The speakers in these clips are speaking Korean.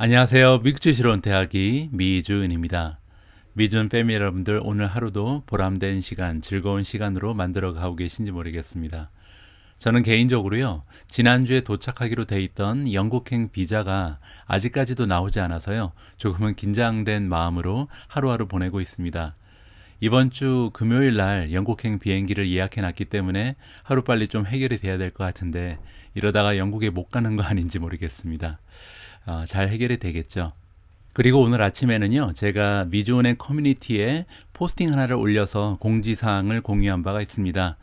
안녕하세요. 미국 주시론 대학이 미주은입니다. 미주은 패밀리 여러분들, 오늘 하루도 보람된 시간, 즐거운 시간으로 만들어 가고 계신지 모르겠습니다. 저는 개인적으로요, 지난주에 도착하기로 돼 있던 영국행 비자가 아직까지도 나오지 않아서요, 조금은 긴장된 마음으로 하루하루 보내고 있습니다. 이번 주 금요일 날 영국행 비행기를 예약해 놨기 때문에 하루빨리 좀 해결이 돼야 될 것 같은데, 이러다가 영국에 못 가는 거 아닌지 모르겠습니다. 잘 해결이 되겠죠. 그리고 오늘 아침에는요, 제가 미주은행 커뮤니티에 포스팅 하나를 올려서 공지사항을 공유한 바가 있습니다.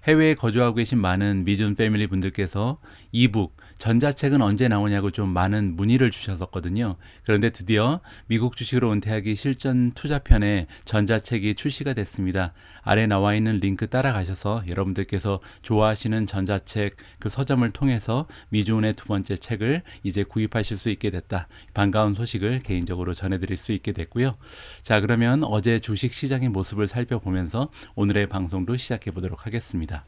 해외에 거주하고 계신 많은 미주은 패밀리 분들께서 이북, 전자책은 언제 나오냐고 좀 많은 문의를 주셨었거든요. 그런데 드디어 미국 주식으로 은퇴하기 실전 투자편의 전자책이 출시가 됐습니다. 아래 나와 있는 링크 따라가셔서 여러분들께서 좋아하시는 전자책 그 서점을 통해서 미주은의 두 번째 책을 이제 구입하실 수 있게 됐다. 반가운 소식을 개인적으로 전해드릴 수 있게 됐고요. 자, 그러면 어제 주식 시장의 모습을 살펴보면서 오늘의 방송도 시작해 보도록 하겠습니다.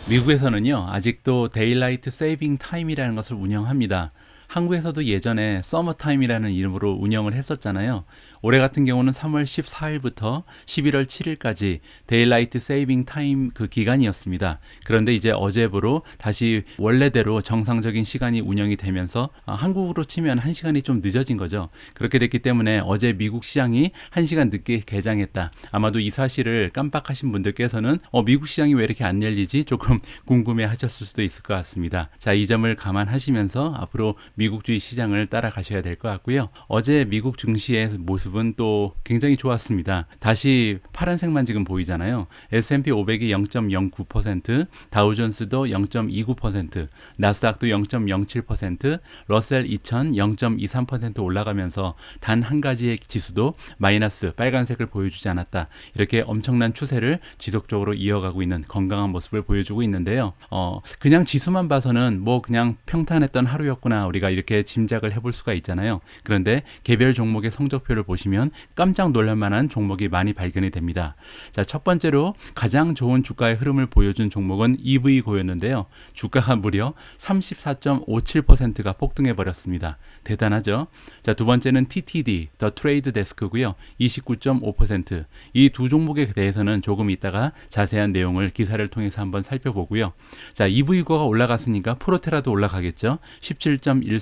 미국에서는요, 아직도 데일라이트 세이빙 타임이라는 것을 운영합니다. 한국에서도 예전에 서머 타임이라는 이름으로 운영을 했었잖아요. 올해 같은 경우는 3월 14일부터 11월 7일까지 데일라이트 세이빙 타임 그 기간이었습니다. 그런데 이제 어제부로 다시 원래대로 정상적인 시간이 운영이 되면서 한국으로 치면 1시간이 좀 늦어진 거죠. 그렇게 됐기 때문에 어제 미국 시장이 1시간 늦게 개장했다. 아마도 이 사실을 깜빡하신 분들께서는 미국 시장이 왜 이렇게 안 열리지? 조금 궁금해 하셨을 수도 있을 것 같습니다. 자, 이 점을 감안하시면서 앞으로 미국주의 시장을 따라가셔야 될 것 같고요. 어제 미국 증시의 모습은 또 굉장히 좋았습니다. 다시 파란색만 지금 보이잖아요. S&P 500이 0.09%, 다우존스도 0.29%, 나스닥도 0.07%, 러셀 2000 0.23% 올라가면서 단 한 가지의 지수도 마이너스 빨간색을 보여주지 않았다. 이렇게 엄청난 추세를 지속적으로 이어가고 있는 건강한 모습을 보여주고 있는데요. 그냥 지수만 봐서는 뭐 그냥 평탄했던 하루였구나, 우리가 이렇게 짐작을 해볼 수가 있잖아요. 그런데 개별 종목의 성적표를 보시면 깜짝 놀랄 만한 종목이 많이 발견이 됩니다. 자, 첫 번째로 가장 좋은 주가의 흐름을 보여준 종목은 EV고였는데요. 주가가 무려 34.57%가 폭등해 버렸습니다. 대단하죠? 자, 두 번째는 TTD, 더 트레이드 데스크고요. 29.5%. 이 두 종목에 대해서는 조금 이따가 자세한 내용을 기사를 통해서 한번 살펴보고요. 자, EV고가 올라갔으니까 프로테라도 올라가겠죠. 17.13%,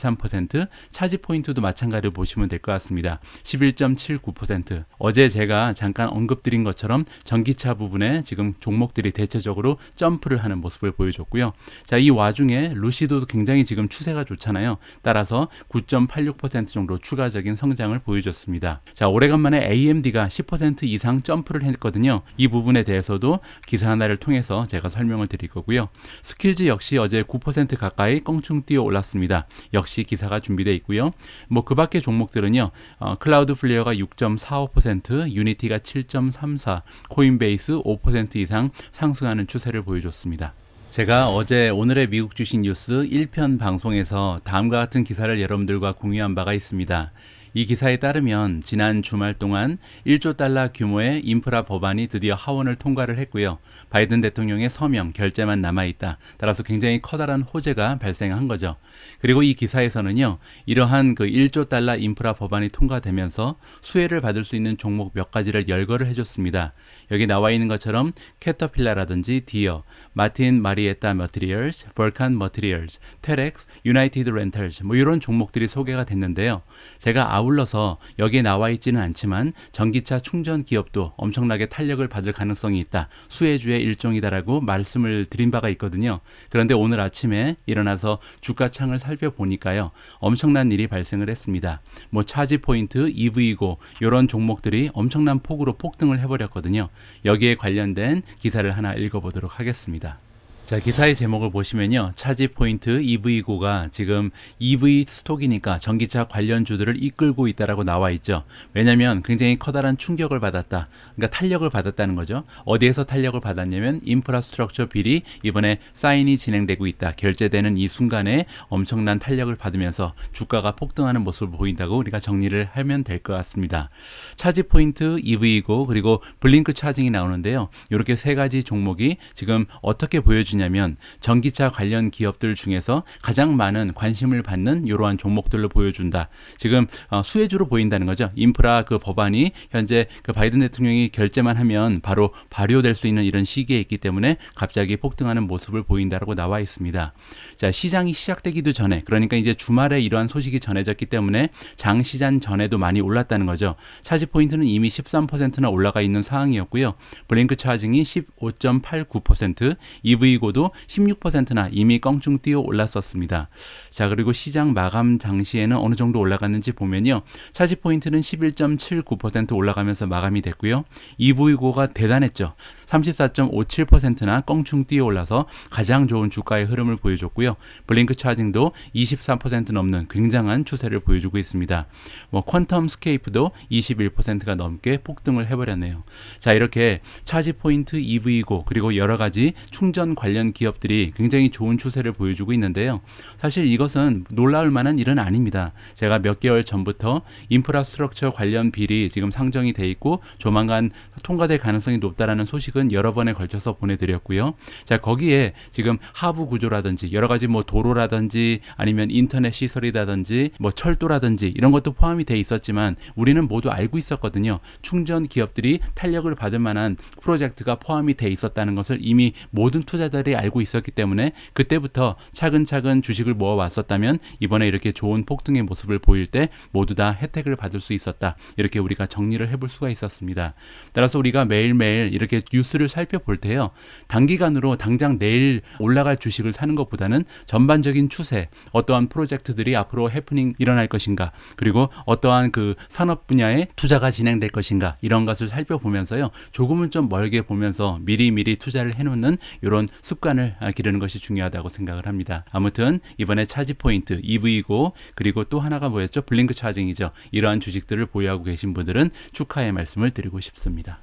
차지 포인트도 마찬가지로 보시면 될 것 같습니다. 11.79%. 어제 제가 잠깐 언급드린 것처럼 전기차 부분에 지금 종목들이 대체적으로 점프를 하는 모습을 보여줬고요. 자, 이 와중에 루시도도 굉장히 지금 추세가 좋잖아요. 따라서 9.86% 정도 추가적인 성장을 보여줬습니다. 자, 오래간만에 AMD가 10% 이상 점프를 했거든요. 이 부분에 대해서도 기사 하나를 통해서 제가 설명을 드릴 거고요. 스킬즈 역시 어제 9% 가까이 껑충 뛰어 올랐습니다. 역시 기사가 준비되어 있고요. 뭐 그 밖의 종목들은요, 클라우드 플레이어가 6.45%, 유니티가 7.34%, 코인베이스 5% 이상 상승하는 추세를 보여줬습니다. 제가 어제 오늘의 미국 주식 뉴스 1편 방송에서 다음과 같은 기사를 여러분들과 공유한 바가 있습니다. 이 기사에 따르면 지난 주말 동안 1조 달러 규모의 인프라 법안이 드디어 하원을 통과를 했고요. 바이든 대통령의 서명, 결재만 남아있다. 따라서 굉장히 커다란 호재가 발생한 거죠. 그리고 이 기사에서는요, 이러한 그 1조 달러 인프라 법안이 통과되면서 수혜를 받을 수 있는 종목 몇 가지를 열거를 해줬습니다. 여기 나와 있는 것처럼 캐터필라라든지 디어, 마틴 마리에타 머티리얼스, 벌칸 머티리얼스, 테렉스, 유나이티드 렌털스, 뭐 이런 종목들이 소개가 됐는데요. 제가 아울러서 여기에 나와 있지는 않지만 전기차 충전 기업도 엄청나게 탄력을 받을 가능성이 있다. 수혜주의 일종이다라고 말씀을 드린 바가 있거든요. 그런데 오늘 아침에 일어나서 주가창을 살펴보니까요, 엄청난 일이 발생을 했습니다. 뭐 차지 포인트, EV고 이런 종목들이 엄청난 폭으로 폭등을 해버렸거든요. 여기에 관련된 기사를 하나 읽어보도록 하겠습니다. 자, 기사의 제목을 보시면요, 차지 포인트 EV고가 지금 EV 스톡이니까 전기차 관련주들을 이끌고 있다라고 나와 있죠. 왜냐하면 굉장히 커다란 충격을 받았다. 그러니까 탄력을 받았다는 거죠. 어디에서 탄력을 받았냐면 인프라스트럭처 빌이 이번에 사인이 진행되고 있다. 결제되는 이 순간에 엄청난 탄력을 받으면서 주가가 폭등하는 모습을 보인다고 우리가 정리를 하면 될 것 같습니다. 차지 포인트 EV고 그리고 블링크 차징이 나오는데요. 이렇게 세 가지 종목이 지금 어떻게 보여주냐 무엇이냐면 전기차 관련 기업들 중에서 가장 많은 관심을 받는 이러한 종목들로 보여준다. 지금 수혜주로 보인다는 거죠. 인프라 그 법안이 현재 그 바이든 대통령이 결재만 하면 바로 발효될 수 있는 이런 시기에 있기 때문에 갑자기 폭등하는 모습을 보인다라고 나와 있습니다. 자, 시장이 시작되기도 전에, 그러니까 이제 주말에 이러한 소식이 전해졌기 때문에 장시장 전에도 많이 올랐다는 거죠. 차지 포인트는 이미 13%나 올라가 있는 상황이었고요. 블링크 차징이 15.89%, EV고도 16%나 이미 껑충 뛰어 올랐었습니다. 자, 그리고 시장 마감 장시에는 어느 정도 올라갔는지 보면요. 차지 포인트는 11.79% 올라가면서 마감이 됐고요. EV고가 대단했죠. 34.57%나 껑충 뛰어 올라서 가장 좋은 주가의 흐름을 보여줬고요. 블링크 차징도 23% 넘는 굉장한 추세를 보여주고 있습니다. 퀀텀 스케이프도 21%가 넘게 폭등을 해버렸네요. 자, 이렇게 차지 포인트, EV고 그리고 여러 가지 충전 관련 기업들이 굉장히 좋은 추세를 보여주고 있는데요. 사실 이것은 놀라울 만한 일은 아닙니다. 제가 몇 개월 전부터 인프라스트럭처 관련 빌이 지금 상정이 돼 있고 조만간 통과될 가능성이 높다라는 소식은 여러 번에 걸쳐서 보내드렸고요. 자, 거기에 지금 하부 구조라든지 여러 가지 도로라든지 아니면 인터넷 시설이라든지 철도라든지 이런 것도 포함이 돼 있었지만 우리는 모두 알고 있었거든요. 충전 기업들이 탄력을 받을 만한 프로젝트가 포함이 돼 있었다는 것을 이미 모든 투자자들이 알고 있었기 때문에 그때부터 차근차근 주식을 모아왔었다면 이번에 이렇게 좋은 폭등의 모습을 보일 때 모두 다 혜택을 받을 수 있었다. 이렇게 우리가 정리를 해볼 수가 있었습니다. 따라서 우리가 매일매일 이렇게 뉴스를 살펴볼 때요. 단기간으로 당장 내일 올라갈 주식을 사는 것보다는 전반적인 추세, 어떠한 프로젝트들이 앞으로 해프닝 일어날 것인가, 그리고 어떠한 그 산업 분야의 투자가 진행될 것인가, 이런 것을 살펴보면서요. 조금은 좀 멀게 보면서 미리미리 투자를 해놓는 이런 습관을 기르는 것이 중요하다고 생각을 합니다. 아무튼 이번에 차지 포인트, EV고 그리고 또 하나가 뭐였죠? 블링크 차징이죠. 이러한 주식들을 보유하고 계신 분들은 축하의 말씀을 드리고 싶습니다.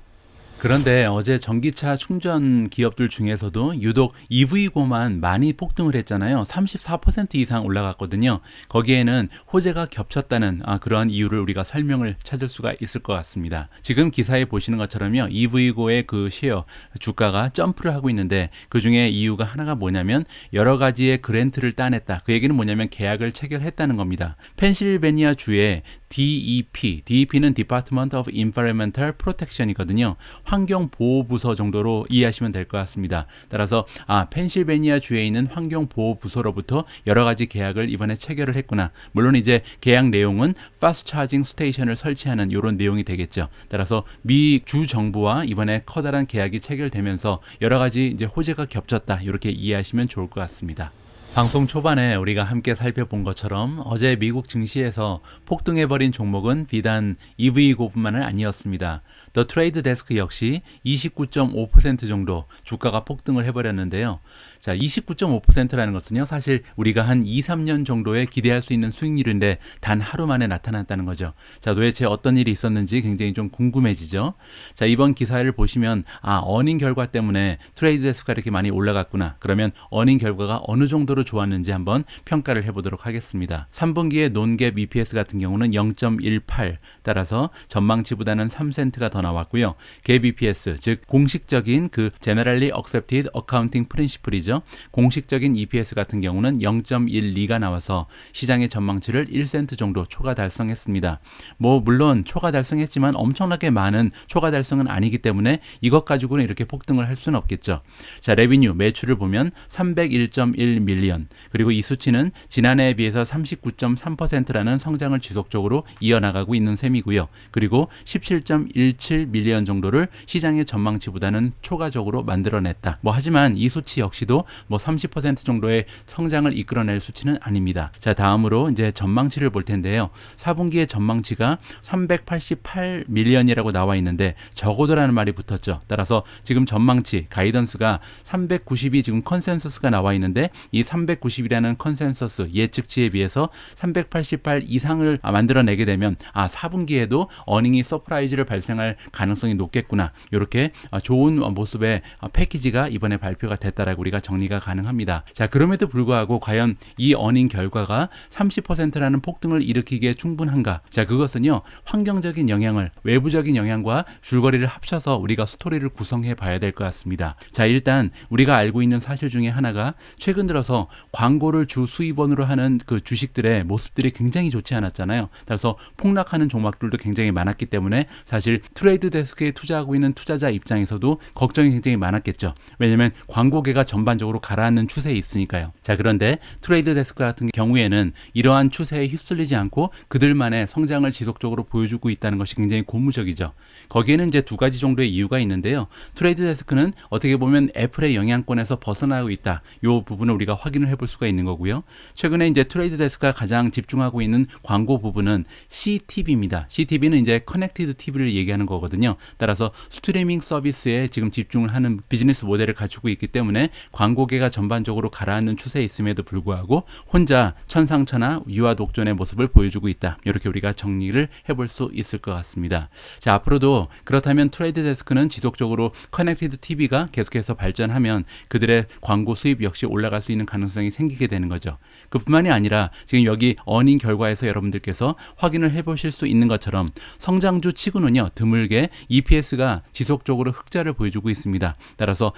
그런데 어제 전기차 충전 기업들 중에서도 유독 EV고만 많이 폭등을 했잖아요. 34% 이상 올라갔거든요. 거기에는 호재가 겹쳤다는 그러한 이유를 우리가 설명을 찾을 수가 있을 것 같습니다. 지금 기사에 보시는 것처럼요. EV고의 그 쉐어 주가가 점프를 하고 있는데 그중에 이유가 하나가 뭐냐면 여러 가지의 그랜트를 따냈다. 그 얘기는 뭐냐면 계약을 체결했다는 겁니다. 펜실베니아 주의 DEP는 Department of Environmental Protection이거든요. 환경보호부서 정도로 이해하시면 될 것 같습니다. 따라서 펜실베니아 주에 있는 환경보호부서로부터 여러 가지 계약을 이번에 체결을 했구나. 물론 이제 계약 내용은 파스트 차징 스테이션을 설치하는 이런 내용이 되겠죠. 따라서 미 주 정부와 이번에 커다란 계약이 체결되면서 여러 가지 이제 호재가 겹쳤다. 이렇게 이해하시면 좋을 것 같습니다. 방송 초반에 우리가 함께 살펴본 것처럼 어제 미국 증시에서 폭등해버린 종목은 비단 EV고뿐만은 아니었습니다. 더 트레이드 데스크 역시 29.5% 정도 주가가 폭등을 해버렸는데요. 자, 29.5%라는 것은요, 사실 우리가 한 2, 3년 정도에 기대할 수 있는 수익률인데 단 하루 만에 나타났다는 거죠. 자, 도대체 어떤 일이 있었는지 굉장히 좀 궁금해지죠. 자, 이번 기사를 보시면 어닝 결과 때문에 트레이드 데스크가 이렇게 많이 올라갔구나. 그러면 어닝 결과가 어느 정도로 좋았는지 한번 평가를 해보도록 하겠습니다. 3분기의 논갭 EPS 같은 경우는 0.18, 따라서 전망치보다는 3센트가 더 나왔고요. 갭 EPS, 즉 공식적인 그 Generally Accepted Accounting Principle이죠. 공식적인 EPS 같은 경우는 0.12가 나와서 시장의 전망치를 1센트 정도 초과 달성했습니다. 물론 초과 달성했지만 엄청나게 많은 초과 달성은 아니기 때문에 이것 가지고는 이렇게 폭등을 할 수는 없겠죠. 자, 레비뉴, 매출을 보면 301.1 밀리언, 그리고 이 수치는 지난해에 비해서 39.3%라는 성장을 지속적으로 이어나가고 있는 셈이고요. 그리고 17.17 밀리언 정도를 시장의 전망치보다는 초과적으로 만들어냈다. 하지만 이 수치 역시도 30% 정도의 성장을 이끌어낼 수치는 아닙니다. 자, 다음으로 이제 전망치를 볼 텐데요. 4분기의 전망치가 388 밀리언이라고 나와 있는데 적어도라는 말이 붙었죠. 따라서 지금 전망치, 가이던스가 390이 지금 컨센서스가 나와 있는데 이 390이라는 컨센서스 예측치에 비해서 388 이상을 만들어내게 되면 4분기에도 어닝이 서프라이즈를 발생할 가능성이 높겠구나. 이렇게 좋은 모습의 패키지가 이번에 발표가 됐다라고 우리가 정리가 가능합니다. 자, 그럼에도 불구하고 과연 이 어닝 결과가 30%라는 폭등을 일으키기에 충분한가? 자, 그것은요, 환경적인 영향을, 외부적인 영향과 줄거리를 합쳐서 우리가 스토리를 구성해 봐야 될 것 같습니다. 자, 일단 우리가 알고 있는 사실 중에 하나가 최근 들어서 광고를 주 수입원으로 하는 그 주식들의 모습들이 굉장히 좋지 않았잖아요. 따라서 폭락하는 종목들도 굉장히 많았기 때문에 사실 트레이드 데스크에 투자하고 있는 투자자 입장에서도 걱정이 굉장히 많았겠죠. 왜냐하면 광고계가 전반적으로 가라앉는 추세에 있으니까요. 자, 그런데 트레이드 데스크 같은 경우에는 이러한 추세에 휩쓸리지 않고 그들만의 성장을 지속적으로 보여주고 있다는 것이 굉장히 고무적이죠. 거기에는 이제 두 가지 정도의 이유가 있는데요. 트레이드 데스크는 어떻게 보면 애플의 영향권에서 벗어나고 있다. 이 부분을 우리가 확인을 해볼 수가 있는 거고요. 최근에 이제 트레이드 데스크가 가장 집중하고 있는 광고 부분은 CTV입니다. CTV는 이제 커넥티드 TV를 얘기하는 거거든요. 따라서 스트리밍 서비스에 지금 집중을 하는 비즈니스 모델을 갖추고 있기 때문에 광고계가 전반적으로 가라앉는 추세에 있음에도 불구하고 혼자 천상천하 유아독존의 모습을 보여주고 있다. 이렇게 우리가 정리를 해볼 수 있을 것 같습니다. 자, 앞으로도 그렇다면 트레이드 데스크는 지속적으로 커넥티드 TV가 계속해서 발전하면 그들의 광고 수입 역시 올라갈 수 있는 가능성이 생기게 되는 거죠. 그뿐만이 아니라 지금 여기 어닝 결과에서 여러분들께서 확인을 해보실 수 있는 것처럼 성장주 치고는요, 드물게 EPS가 지속적으로 흑자를 보여주고 있습니다. 따라서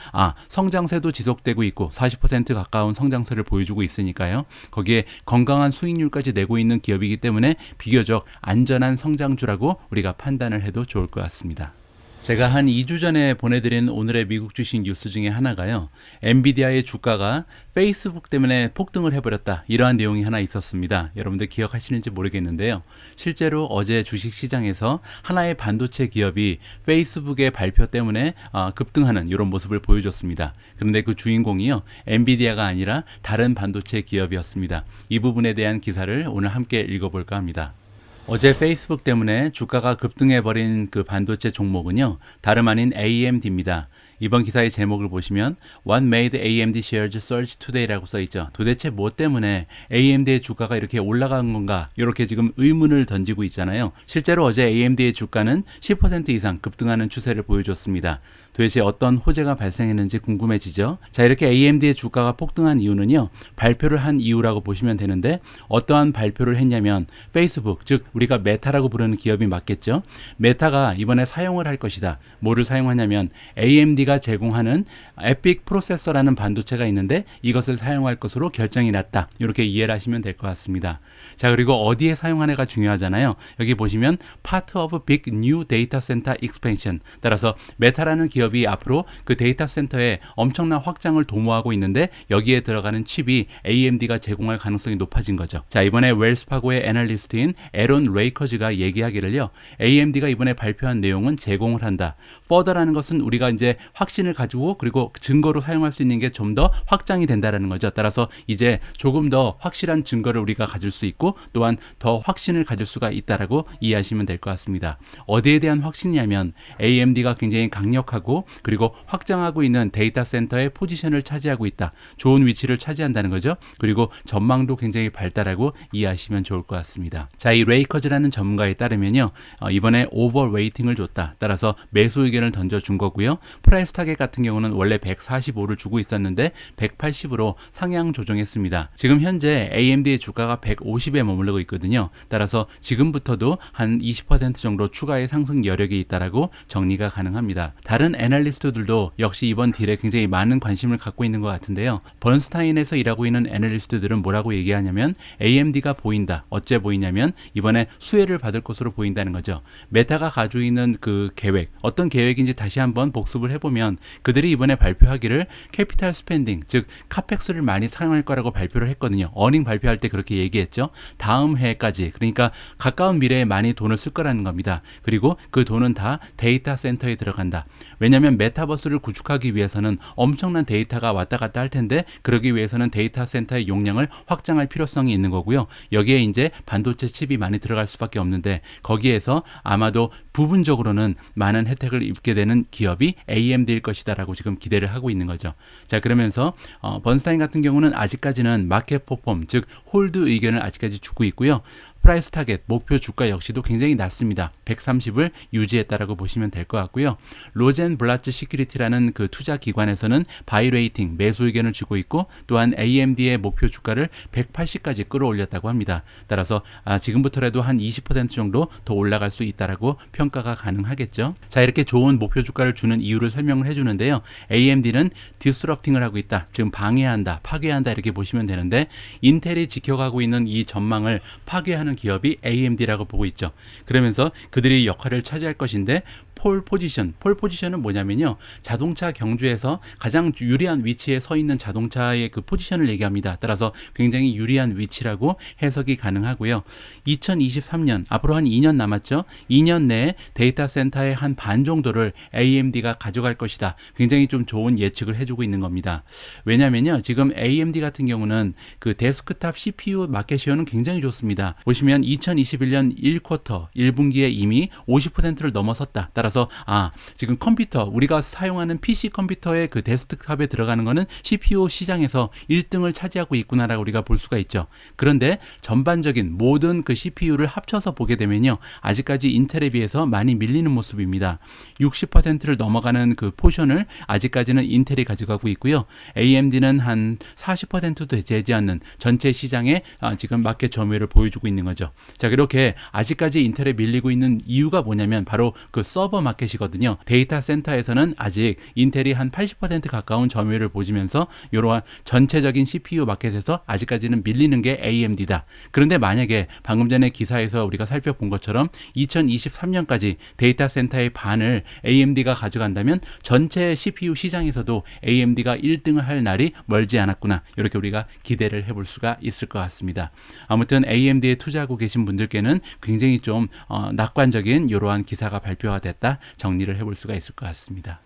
성장세도 지속되고 있고 40% 가까운 성장세를 보여주고 있으니까요. 거기에 건강한 수익률까지 내고 있는 기업이기 때문에 비교적 안전한 성장주라고 우리가 판단을 해도 좋을 것 같습니다. 제가 한 2주 전에 보내드린 오늘의 미국 주식 뉴스 중에 하나가요. 엔비디아의 주가가 페이스북 때문에 폭등을 해버렸다. 이러한 내용이 하나 있었습니다. 여러분들 기억하시는지 모르겠는데요. 실제로 어제 주식시장에서 하나의 반도체 기업이 페이스북의 발표 때문에 급등하는 이런 모습을 보여줬습니다. 그런데 그 주인공이요, 엔비디아가 아니라 다른 반도체 기업이었습니다. 이 부분에 대한 기사를 오늘 함께 읽어볼까 합니다. 어제 페이스북 때문에 주가가 급등해버린 그 반도체 종목은요, 다름 아닌 AMD입니다. 이번 기사의 제목을 보시면 What made AMD shares surge today라고 써있죠. 도대체 뭐 때문에 AMD의 주가가 이렇게 올라간 건가, 이렇게 지금 의문을 던지고 있잖아요. 실제로 어제 AMD의 주가는 10% 이상 급등하는 추세를 보여줬습니다. 도대체 어떤 호재가 발생했는지 궁금해지죠. 자, 이렇게 AMD의 주가가 폭등한 이유는요, 발표를 한 이유라고 보시면 되는데, 어떠한 발표를 했냐면 페이스북, 즉 우리가 메타라고 부르는 기업이 맞겠죠. 메타가 이번에 사용을 할 것이다. 뭐를 사용하냐면 AMD가 제공하는 에픽 프로세서라는 반도체가 있는데 이것을 사용할 것으로 결정이 났다. 이렇게 이해를 하시면 될 것 같습니다. 자, 그리고 어디에 사용하느냐가 중요하잖아요. 여기 보시면 Part of Big New Data Center Expansion. 따라서 메타라는 기업이 앞으로 그 데이터 센터에 엄청난 확장을 도모하고 있는데 여기에 들어가는 칩이 AMD가 제공할 가능성이 높아진 거죠. 자, 이번에 웰스파고의 애널리스트인 에론 레이커즈가 얘기하기를요, AMD가 이번에 발표한 내용은 제공을 한다. further라는 것은 우리가 이제 확신을 가지고 그리고 증거로 사용할 수 있는 게 좀 더 확장이 된다는 거죠. 따라서 이제 조금 더 확실한 증거를 우리가 가질 수 있고 또한 더 확신을 가질 수가 있다라고 이해하시면 될 것 같습니다. 어디에 대한 확신이냐면 AMD가 굉장히 강력하고 그리고 확장하고 있는 데이터 센터의 포지션을 차지하고 있다. 좋은 위치를 차지한다는 거죠. 그리고 전망도 굉장히 발달하고 이해하시면 좋을 것 같습니다. 자, 이 레이커즈라는 전문가에 따르면요, 이번에 오버웨이팅을 줬다. 따라서 매수 의견을 던져준 거고요. 프라이스 타겟 같은 경우는 원래 145를 주고 있었는데 180으로 상향 조정했습니다. 지금 현재 AMD의 주가가 150에 머무르고 있거든요. 따라서 지금부터도 한 20% 정도 추가의 상승 여력이 있다라고 정리가 가능합니다. 다른 애널리스트들도 역시 이번 딜에 굉장히 많은 관심을 갖고 있는 것 같은데요. 번스타인에서 일하고 있는 애널리스트들은 뭐라고 얘기하냐면 AMD가 보인다. 어째 보이냐면 이번에 수혜를 받을 것으로 보인다는 거죠. 메타가 가지고 있는 그 계획, 어떤 계획인지 다시 한번 복습을 해보면 그들이 이번에 발표하기를 캐피탈 스펜딩, 즉 카펙스를 많이 사용할 거라고 발표를 했거든요. 어닝 발표할 때 그렇게 얘기했죠. 다음 해까지, 그러니까 가까운 미래에 많이 돈을 쓸 거라는 겁니다. 그리고 그 돈은 다 데이터 센터에 들어간다. 왜냐하면 메타버스를 구축하기 위해서는 엄청난 데이터가 왔다 갔다 할 텐데 그러기 위해서는 데이터 센터의 용량을 확장할 필요성이 있는 거고요. 여기에 이제 반도체 칩이 많이 들어갈 수밖에 없는데 거기에서 아마도 부분적으로는 많은 혜택을 입게 되는 기업이 AMD일 것이다라고 지금 기대를 하고 있는 거죠. 자, 그러면서 번스타인 같은 경우는 아직까지는 마켓 퍼폼, 즉 홀드 의견을 아직까지 주고 있고요. 프라이스 타겟, 목표 주가 역시도 굉장히 낮습니다. 130을 유지했다라고 보시면 될 것 같고요. 로젠블라츠 시큐리티라는 그 투자 기관에서는 바이 레이팅, 매수 의견을 주고 있고 또한 AMD의 목표 주가를 180까지 끌어올렸다고 합니다. 따라서 지금부터라도 한 20% 정도 더 올라갈 수 있다라고 평가가 가능하겠죠. 자, 이렇게 좋은 목표 주가를 주는 이유를 설명을 해주는데요. AMD는 디스럽팅을 하고 있다. 지금 방해한다, 파괴한다 이렇게 보시면 되는데 인텔이 지켜가고 있는 이 전망을 파괴하는 기업이 AMD라고 보고 있죠. 그러면서 그들이 역할을 차지할 것인데 폴 포지션은 뭐냐면요. 자동차 경주에서 가장 유리한 위치에 서 있는 자동차의 그 포지션을 얘기합니다. 따라서 굉장히 유리한 위치라고 해석이 가능하고요. 2023년, 앞으로 한 2년 남았죠. 2년 내에 데이터 센터의 한 반 정도를 AMD가 가져갈 것이다. 굉장히 좀 좋은 예측을 해주고 있는 겁니다. 왜냐면요. 지금 AMD 같은 경우는 그 데스크탑 CPU 마켓시어는 굉장히 좋습니다. 보시면 2021년 1쿼터, 1분기에 이미 50%를 넘어섰다. 따라서 지금 컴퓨터, 우리가 사용하는 PC 컴퓨터의 그 데스크탑에 들어가는 거는 CPU 시장에서 1등을 차지하고 있구나라고 우리가 볼 수가 있죠. 그런데 전반적인 모든 그 CPU를 합쳐서 보게 되면요. 아직까지 인텔에 비해서 많이 밀리는 모습입니다. 60%를 넘어가는 그 포션을 아직까지는 인텔이 가져가고 있고요. AMD는 한 40%도 되지 않는 전체 시장에 지금 마켓 점유율을 보여주고 있는 거죠. 자, 그렇게 아직까지 인텔에 밀리고 있는 이유가 뭐냐면 바로 그 서버 마켓이거든요. 데이터 센터에서는 아직 인텔이 한 80% 가까운 점유율을 보이면서 이러한 전체적인 CPU 마켓에서 아직까지는 밀리는 게 AMD다. 그런데 만약에 방금 전에 기사에서 우리가 살펴본 것처럼 2023년까지 데이터 센터의 반을 AMD가 가져간다면 전체 CPU 시장에서도 AMD가 1등을 할 날이 멀지 않았구나. 이렇게 우리가 기대를 해볼 수가 있을 것 같습니다. 아무튼 AMD에 투자하고 계신 분들께는 굉장히 좀 낙관적인 이러한 기사가 발표가 됐다 정리를 해볼 수가 있을 것 같습니다.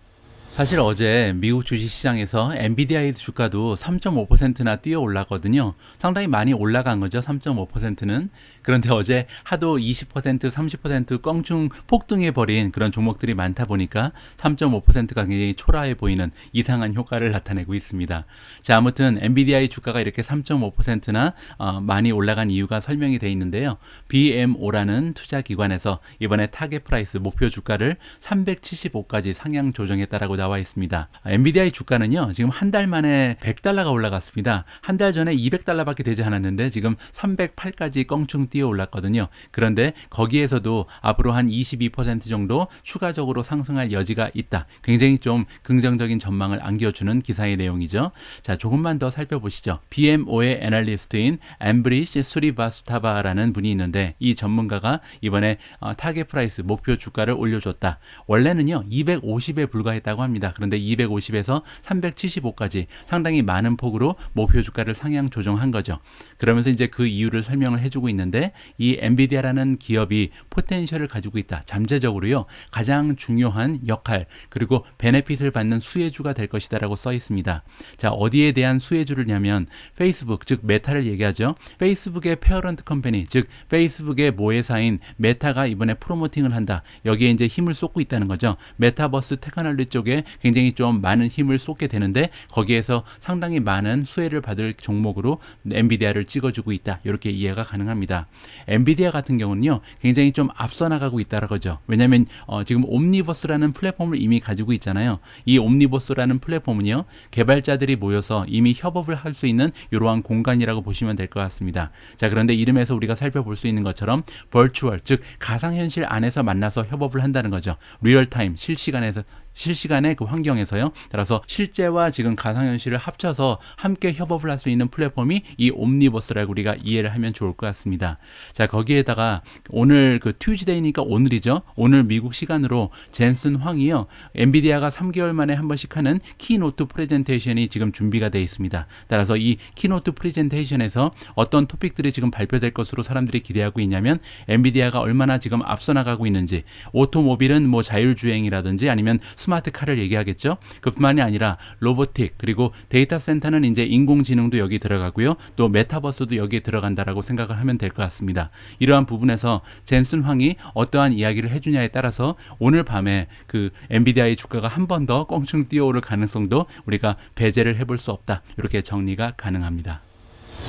사실 어제 미국 주식시장에서 엔비디아의 주가도 3.5%나 뛰어 올랐거든요. 상당히 많이 올라간 거죠. 3.5%는. 그런데 어제 하도 20%, 30% 껑충 폭등해버린 그런 종목들이 많다 보니까 3.5%가 굉장히 초라해 보이는 이상한 효과를 나타내고 있습니다. 자, 아무튼 엔비디아의 주가가 이렇게 3.5%나 많이 올라간 이유가 설명이 되어 있는데요. BMO라는 투자기관에서 이번에 타겟 프라이스 목표 주가를 375까지 상향 조정했다라고 나와 있습니다. 엔비디아의 주가는요, 지금 한 달 만에 $100가 올라갔습니다. 한 달 전에 $200밖에 되지 않았는데 지금 308까지 껑충 뛰어 올랐거든요. 그런데 거기에서도 앞으로 한 22% 정도 추가적으로 상승할 여지가 있다. 굉장히 좀 긍정적인 전망을 안겨주는 기사의 내용이죠. 자, 조금만 더 살펴보시죠. BMO의 애널리스트인 엠브리시 수리바스타바라는 분이 있는데 이 전문가가 이번에 타겟 프라이스 목표 주가를 올려줬다. 원래는요 250에 불과했다고 합니다. 그런데 250에서 375까지 상당히 많은 폭으로 목표 주가를 상향 조정한 거죠. 그러면서 이제 그 이유를 설명을 해주고 있는데 이 엔비디아라는 기업이 포텐셜을 가지고 있다. 잠재적으로요 가장 중요한 역할 그리고 베네핏을 받는 수혜주가 될 것이다라고 써 있습니다. 자, 어디에 대한 수혜주를냐면 페이스북 즉 메타를 얘기하죠. 페이스북의 페어런트 컴퍼니 즉 페이스북의 모회사인 메타가 이번에 프로모팅을 한다. 여기에 이제 힘을 쏟고 있다는 거죠. 메타버스 테크놀로지 쪽에 굉장히 좀 많은 힘을 쏟게 되는데 거기에서 상당히 많은 수혜를 받을 종목으로 엔비디아를 찍어주고 있다. 이렇게 이해가 가능합니다. 엔비디아 같은 경우는요 굉장히 좀 앞서 나가고 있다는 거죠. 왜냐하면 지금 옴니버스라는 플랫폼을 이미 가지고 있잖아요. 이 옴니버스라는 플랫폼은요 개발자들이 모여서 이미 협업을 할 수 있는 이러한 공간이라고 보시면 될 것 같습니다. 자, 그런데 이름에서 우리가 살펴볼 수 있는 것처럼 버추얼 즉 가상현실 안에서 만나서 협업을 한다는 거죠. 리얼타임 실시간의 그 환경에서요. 따라서 실제와 지금 가상현실을 합쳐서 함께 협업을 할 수 있는 플랫폼이 이 옴니버스라고 우리가 이해를 하면 좋을 것 같습니다. 자, 거기에다가 오늘 그 튜즈데이니까 오늘이죠. 오늘 미국 시간으로 젠슨 황이요. 엔비디아가 3개월 만에 한 번씩 하는 키노트 프레젠테이션이 지금 준비가 되어 있습니다. 따라서 이 키노트 프레젠테이션에서 어떤 토픽들이 지금 발표될 것으로 사람들이 기대하고 있냐면 엔비디아가 얼마나 지금 앞서 나가고 있는지 오토모빌은 뭐 자율주행이라든지 아니면 스마트카를 얘기하겠죠. 그뿐만이 아니라 로보틱, 그리고 데이터 센터는 이제 인공지능도 여기 들어가고요. 또 메타버스도 여기에 들어간다라고 생각을 하면 될 것 같습니다. 이러한 부분에서 젠슨 황이 어떠한 이야기를 해주냐에 따라서 오늘 밤에 그 엔비디아의 주가가 한 번 더 껑충 뛰어오를 가능성도 우리가 배제를 해볼 수 없다. 이렇게 정리가 가능합니다.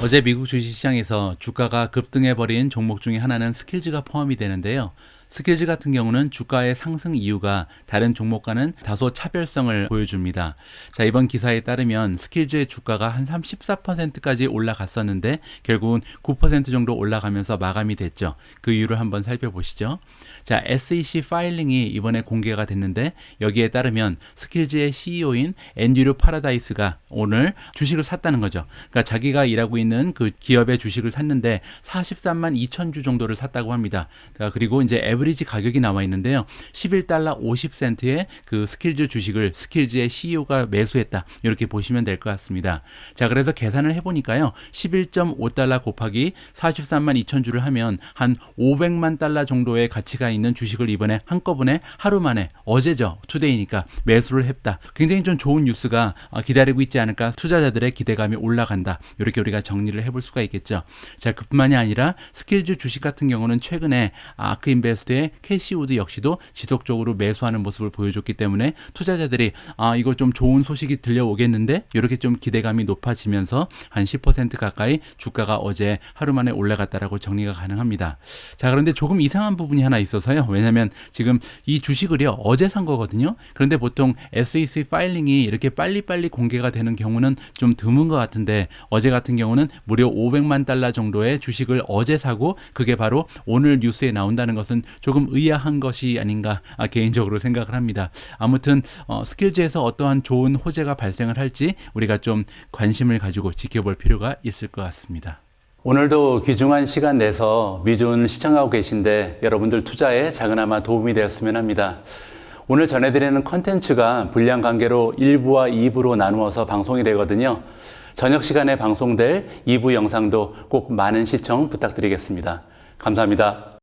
어제 미국 주식시장에서 주가가 급등해버린 종목 중에 하나는 스킬즈가 포함이 되는데요. 스킬즈 같은 경우는 주가의 상승 이유가 다른 종목과는 다소 차별성을 보여줍니다. 자, 이번 기사에 따르면 스킬즈의 주가가 한 34%까지 올라갔었는데 결국은 9% 정도 올라가면서 마감이 됐죠. 그 이유를 한번 살펴보시죠. 자, SEC 파일링이 이번에 공개가 됐는데 여기에 따르면 스킬즈의 CEO인 앤드류 파라다이스가 오늘 주식을 샀다는 거죠. 그러니까 자기가 일하고 있는 그 기업의 주식을 샀는데 43만 2천 주 정도를 샀다고 합니다. 자, 그리고 이제 에브리지 가격이 나와 있는데요. 11달러 50센트의 그 스킬즈 주식을 스킬즈의 CEO가 매수했다. 이렇게 보시면 될 것 같습니다. 자, 그래서 계산을 해보니까요. 11.5달러 곱하기 43만 2천 주를 하면 한 500만 달러 정도의 가치가 있는 주식을 이번에 한꺼번에 하루 만에 어제죠. 투데이니까 매수를 했다. 굉장히 좀 좋은 뉴스가 기다리고 있지 않을까. 투자자들의 기대감이 올라간다. 이렇게 우리가 정리를 해볼 수가 있겠죠. 자, 그뿐만이 아니라 스킬즈 주식 같은 경우는 최근에 아크 인베스트의 캐시 우드 역시도 지속적으로 매수하는 모습을 보여줬기 때문에 투자자들이 이거 좀 좋은 소식이 들려오겠는데 이렇게 좀 기대감이 높아지면서 한 10% 가까이 주가가 어제 하루 만에 올라갔다라고 정리가 가능합니다. 자, 그런데 조금 이상한 부분이 하나 있어서요. 왜냐하면 지금 이 주식을요 어제 산 거거든요. 그런데 보통 SEC 파일링이 이렇게 빨리빨리 공개가 되는 경우는 좀 드문 것 같은데 어제 같은 경우는 무려 500만 달러 정도의 주식을 어제 사고 그게 바로 오늘 뉴스에 나온다는 것은 조금 의아한 것이 아닌가 개인적으로 생각을 합니다. 아무튼 스킬즈에서 어떠한 좋은 호재가 발생을 할지 우리가 좀 관심을 가지고 지켜볼 필요가 있을 것 같습니다. 오늘도 귀중한 시간 내서 미주는 시청하고 계신데 여러분들 투자에 작은아마 도움이 되었으면 합니다. 오늘 전해드리는 컨텐츠가 분량 관계로 1부와 2부로 나누어서 방송이 되거든요. 저녁 시간에 방송될 2부 영상도 꼭 많은 시청 부탁드리겠습니다. 감사합니다.